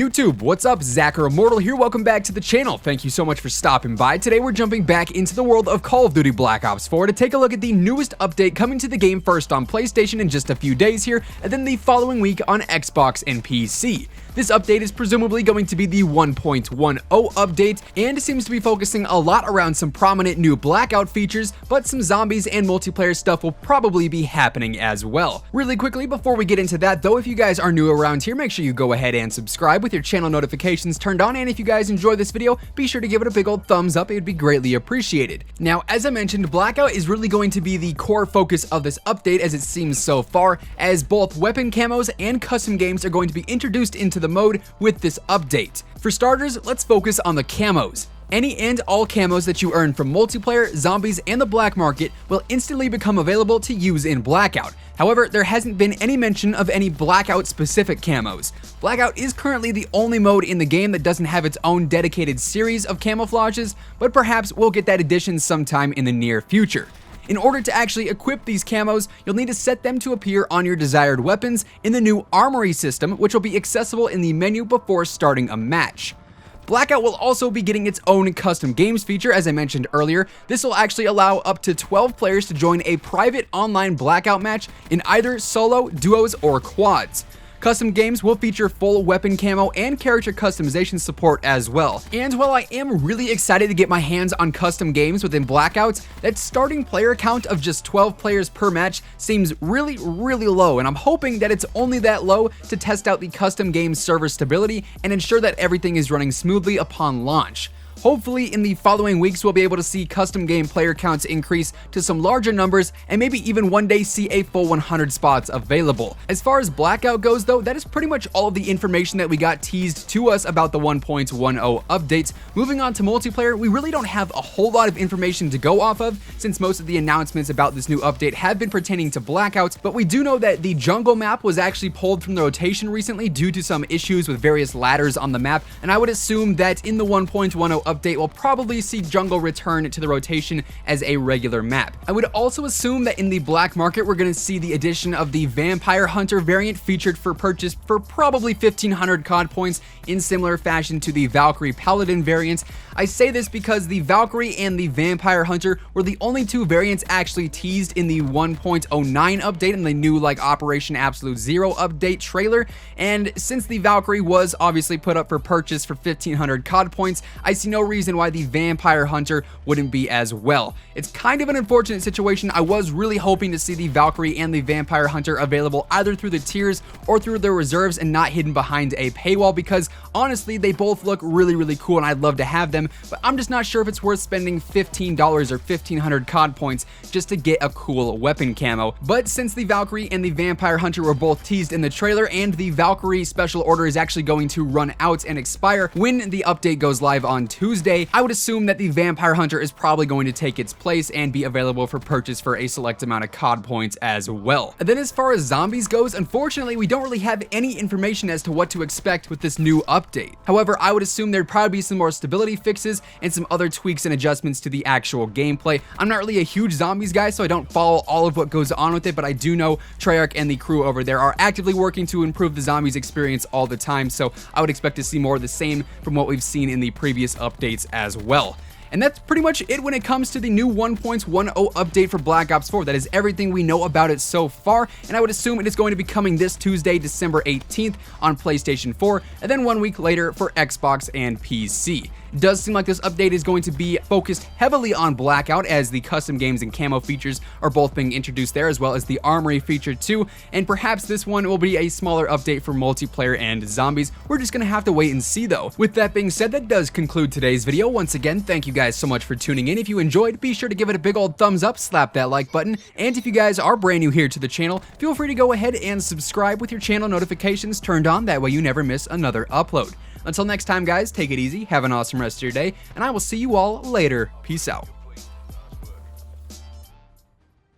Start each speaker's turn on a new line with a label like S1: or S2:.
S1: YouTube, what's up? Zacher Immortal here, welcome back to the channel. Thank you so much for stopping by. Today we're jumping back into the world of Call of Duty Black Ops 4 to take a look at the newest update coming to the game first on PlayStation in just a few days here, and then the following week on Xbox and PC. This update is presumably going to be the 1.10 update, and seems to be focusing a lot around some prominent new Blackout features, but some zombies and multiplayer stuff will probably be happening as well. Really quickly, before we get into that though, if you guys are new around here, make sure you go ahead and subscribe with your channel notifications turned on, and if you guys enjoy this video, be sure to give it a big old thumbs up, it would be greatly appreciated. Now, as I mentioned, Blackout is really going to be the core focus of this update as it seems so far, as both weapon camos and custom games are going to be introduced into the mode with this update. For starters, let's focus on the camos. Any and all camos that you earn from multiplayer, zombies, and the black market will instantly become available to use in Blackout. However, there hasn't been any mention of any Blackout specific camos. Blackout is currently the only mode in the game that doesn't have its own dedicated series of camouflages, but perhaps we'll get that addition sometime in the near future. In order to actually equip these camos, you'll need to set them to appear on your desired weapons in the new armory system, which will be accessible in the menu before starting a match. Blackout will also be getting its own custom games feature, as I mentioned earlier. This will actually allow up to 12 players to join a private online Blackout match in either solo, duos, or quads. Custom games will feature full weapon camo and character customization support as well. And while I am really excited to get my hands on custom games within Blackouts, that starting player count of just 12 players per match seems really low, and I'm hoping that it's only that low to test out the custom game server stability and ensure that everything is running smoothly upon launch. Hopefully in the following weeks we'll be able to see custom game player counts increase to some larger numbers, and maybe even one day see a full 100 spots available. As far as Blackout goes though, that is pretty much all of the information that we got teased to us about the 1.10 updates. Moving on to multiplayer, we really don't have a whole lot of information to go off of, since most of the announcements about this new update have been pertaining to Blackouts, but we do know that the jungle map was actually pulled from the rotation recently due to some issues with various ladders on the map, and I would assume that in the 1.10 update will probably see jungle return to the rotation as a regular map. I would also assume that in the black market we're going to see the addition of the Vampire Hunter variant featured for purchase for probably 1500 COD points in similar fashion to the Valkyrie Paladin variant. I say this because the Valkyrie and the Vampire Hunter were the only two variants actually teased in the 1.09 update and the new Operation Absolute Zero update trailer, and since the Valkyrie was obviously put up for purchase for 1500 COD points, I see no reason why the Vampire Hunter wouldn't be as well. It's kind of an unfortunate situation. I was really hoping to see the Valkyrie and the Vampire Hunter available either through the tiers or through their reserves and not hidden behind a paywall, because honestly they both look really cool and I'd love to have them, but I'm just not sure if it's worth spending $15 or 1500 COD points just to get a cool weapon camo. But since the Valkyrie and the Vampire Hunter were both teased in the trailer, and the Valkyrie special order is actually going to run out and expire when the update goes live on Tuesday, I would assume that the Vampire Hunter is probably going to take its place and be available for purchase for a select amount of COD points as well. And then as far as zombies goes, unfortunately we don't really have any information as to what to expect with this new update. However, I would assume there'd probably be some more stability fixes and some other tweaks and adjustments to the actual gameplay. I'm not really a huge zombies guy, so I don't follow all of what goes on with it, but I do know Treyarch and the crew over there are actively working to improve the zombies experience all the time, so I would expect to see more of the same from what we've seen in the previous updates as well. And that's pretty much it when it comes to the new 1.10 update for Black Ops 4. That is everything we know about it so far, and I would assume it is going to be coming this Tuesday, December 18th on PlayStation 4, and then 1 week later for Xbox and PC. It does seem like this update is going to be focused heavily on Blackout, as the custom games and camo features are both being introduced there, as well as the armory feature too, and perhaps this one will be a smaller update for multiplayer and zombies. We're just gonna have to wait and see though. With that being said, that does conclude today's video. Once again, thank you guys so much for tuning in. If you enjoyed, be sure to give it a big old thumbs up, slap that like button, and if you guys are brand new here to the channel, feel free to go ahead and subscribe with your channel notifications turned on, that way you never miss another upload. Until next time guys, take it easy, have an awesome rest of your day, and I will see you all later. Peace out.